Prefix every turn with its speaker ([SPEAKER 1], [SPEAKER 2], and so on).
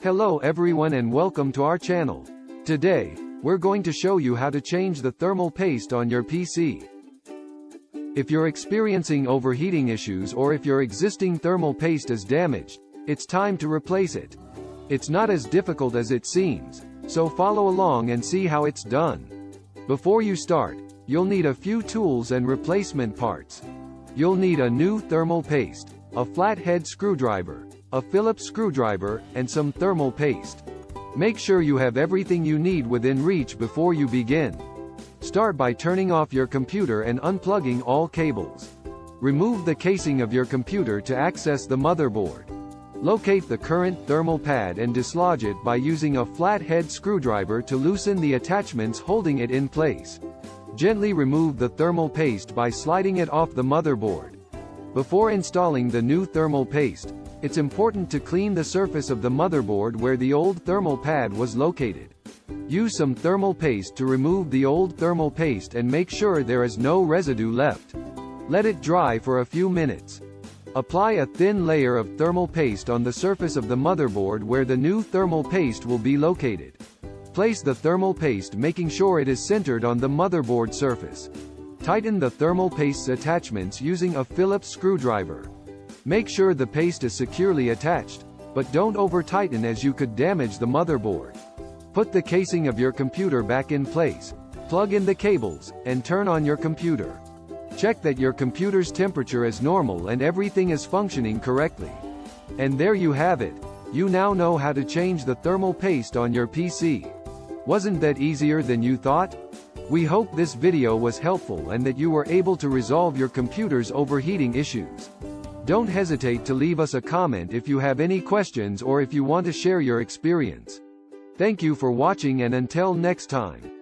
[SPEAKER 1] Hello everyone and welcome to our channel. Today, we're going to show you how to change the thermal paste on your PC. If you're experiencing overheating issues or if your existing thermal paste is damaged, it's time to replace it. It's not as difficult as it seems, so follow along and see how it's done. Before you start, you'll need a few tools and replacement parts. You'll need a new thermal paste, a flathead screwdriver, a Phillips screwdriver, and some thermal paste. Make sure you have everything you need within reach before you begin. Start by turning off your computer and unplugging all cables. Remove the casing of your computer to access the motherboard. Locate the current thermal pad and dislodge it by using a flathead screwdriver to loosen the attachments holding it in place. Gently remove the thermal paste by sliding it off the motherboard. Before installing the new thermal paste, it's important to clean the surface of the motherboard where the old thermal pad was located. Use some thermal paste to remove the old thermal paste and make sure there is no residue left. Let it dry for a few minutes. Apply a thin layer of thermal paste on the surface of the motherboard where the new thermal paste will be located. Place the thermal paste making sure it is centered on the motherboard surface. Tighten the thermal paste's attachments using a Phillips screwdriver. Make sure the paste is securely attached, but don't over-tighten as you could damage the motherboard. Put the casing of your computer back in place, plug in the cables, and turn on your computer. Check that your computer's temperature is normal and everything is functioning correctly. And there you have it. You now know how to change the thermal paste on your PC. Wasn't that easier than you thought? We hope this video was helpful and that you were able to resolve your computer's overheating issues. Don't hesitate to leave us a comment if you have any questions or if you want to share your experience. Thank you for watching and until next time.